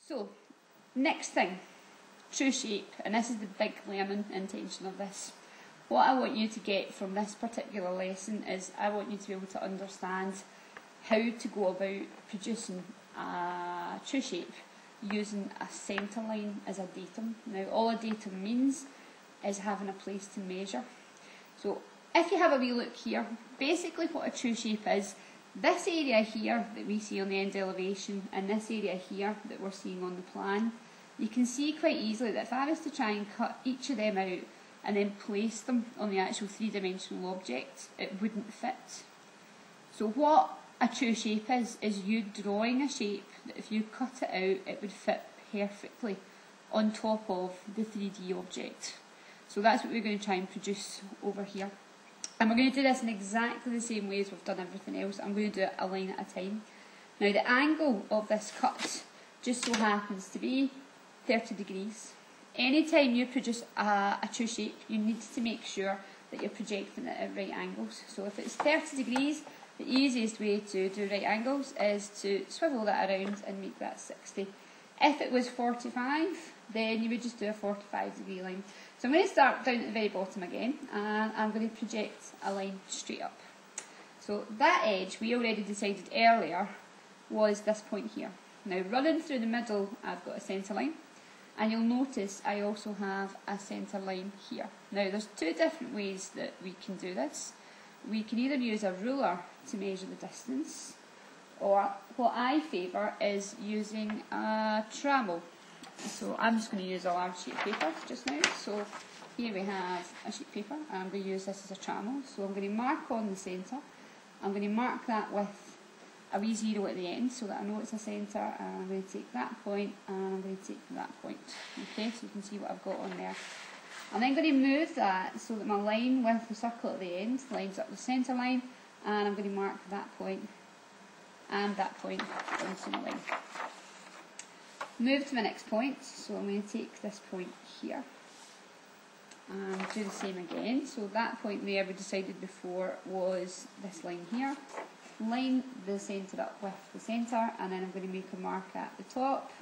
So, next thing, true shape, and this is the big learning intention of this. What I want you to get from this particular lesson is I want you to be able to understand how to go about producing a true shape using a centre line as a datum. Now, all a datum means is having a place to measure. So, if you have a wee look here, basically what a true shape is, this area here that we see on the end elevation and this area here that we're seeing on the plan, you can see quite easily that if I was to try and cut each of them out and then place them on the actual three-dimensional object, it wouldn't fit. So what a true shape is you drawing a shape that if you cut it out, it would fit perfectly on top of the 3D object. So that's what we're going to try and produce over here. And we're going to do this in exactly the same way as we've done everything else. I'm going to do it a line at a time. Now the angle of this cut just so happens to be 30 degrees. Anytime you produce a true shape, you need to make sure that you're projecting it at right angles. So if it's 30 degrees, the easiest way to do right angles is to swivel that around and make that 60. If it was 45, then you would just do a 45-degree line. So I'm going to start down at the very bottom again, and I'm going to project a line straight up. So that edge, we already decided earlier, was this point here. Now running through the middle, I've got a centre line, and you'll notice I also have a centre line here. Now there's two different ways that we can do this. We can either use a ruler to measure the distance, or what I favour is using a trammel. So I'm just going to use a large sheet of paper just now. So here we have a sheet of paper, and I'm going to use this as a trammel. So I'm going to mark on the centre. I'm going to mark that with a wee zero at the end so that I know it's a centre, and I'm going to take that point and I'm going to take that point. Okay, so you can see what I've got on there. I'm then going to move that so that my line with the circle at the end lines up the centre line, and I'm going to mark that point and that point onto my line. Move to my next point, so I'm going to take this point here and do the same again. So that point there we decided before was this line here. Line the centre up with the centre, and then I'm going to make a mark at the top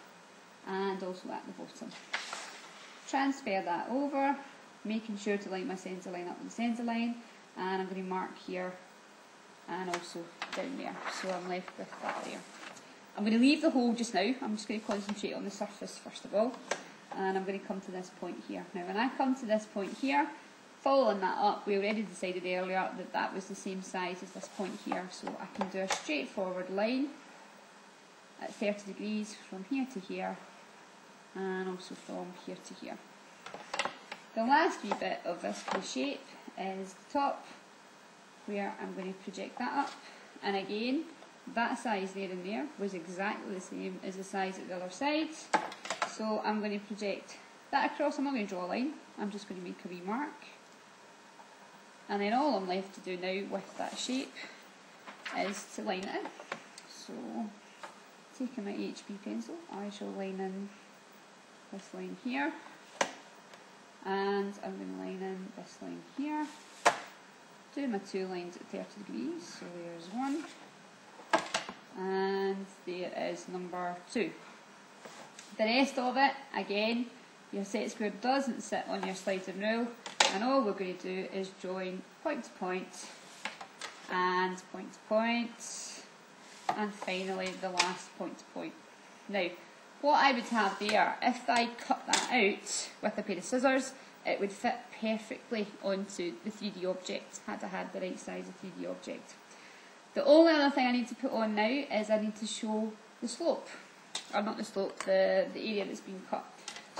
and also at the bottom. Transfer that over, making sure to line my centre line up with the centre line, and I'm going to mark here and also down there. So I'm left with that there. I'm going to leave the hole just now. I'm just going to concentrate on the surface first of all, and I'm going to come to this point here. Now when I come to this point here, following that up, we already decided earlier that that was the same size as this point here, so I can do a straightforward line at 30 degrees from here to here, and also from here to here. The last wee bit of this shape is the top, where I'm going to project that up, and again that size there and there was exactly the same as the size at the other side. So I'm going to project that across. I'm not going to draw a line, I'm just going to make a wee mark, and then all I'm left to do now with that shape is to line it in. So taking my HB pencil, I shall line in this line here, and I'm going to line in this line here, do my two lines at 30 degrees, so there's one, and there is number 2. The rest of it, again, your set square doesn't sit on your sliding rule, and all we're going to do is join point to point, and point to point, and finally the last point to point. Now, what I would have there, if I cut that out with a pair of scissors, it would fit perfectly onto the 3D object, had I had the right size of 3D object. The only other thing I need to put on now is I need to show the slope, or not the slope, the area that's been cut.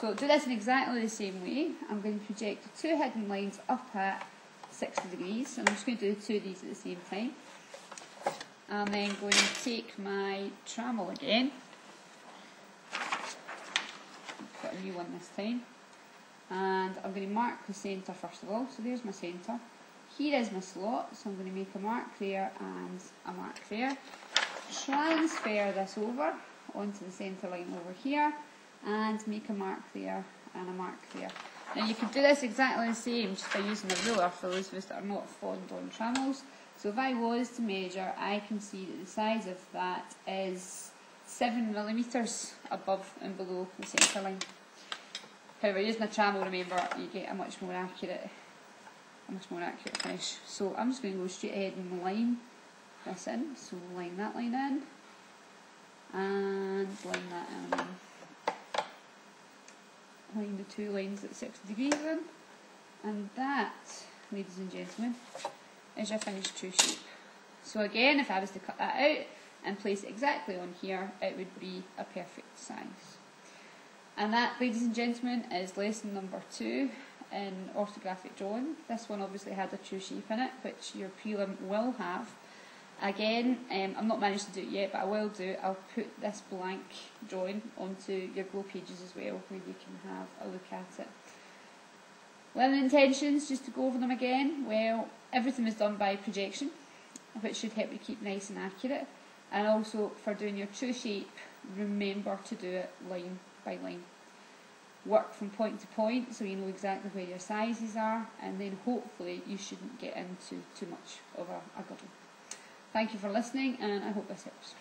So do this in exactly the same way. I'm going to project two hidden lines up at 60 degrees. I'm just going to do two of these at the same time. I'm then going to take my trammel again, put a new one this time, and I'm going to mark the centre first of all. So there's my centre. Here is my slot, so I'm going to make a mark there and a mark there. Transfer this over onto the centre line over here, and make a mark there and a mark there. Now you can do this exactly the same just by using a ruler for those of us that are not fond on trammels. So if I was to measure, I can see that the size of that is 7mm above and below the centre line. However, using a trammel, remember, you get a much more accurate finish. So I'm just going to go straight ahead and line this in. So line that line in, and line that in. Line the two lines at 60 degrees in, and that, ladies and gentlemen, is your finished true shape. So again, if I was to cut that out and place it exactly on here, it would be a perfect size. And that, ladies and gentlemen, is lesson number 2 in orthographic drawing. This one obviously had a true shape in it, which your prelim will have. Again, I've not managed to do it yet, but I will do. I'll put this blank drawing onto your Glow pages as well, where you can have a look at it. Learning intentions, just to go over them again. Well, everything is done by projection, which should help you keep nice and accurate. And also, for doing your true shape, remember to do it line by line. Work from point to point, so you know exactly where your sizes are, and then hopefully you shouldn't get into too much of a girdle. Thank you for listening, and I hope this helps.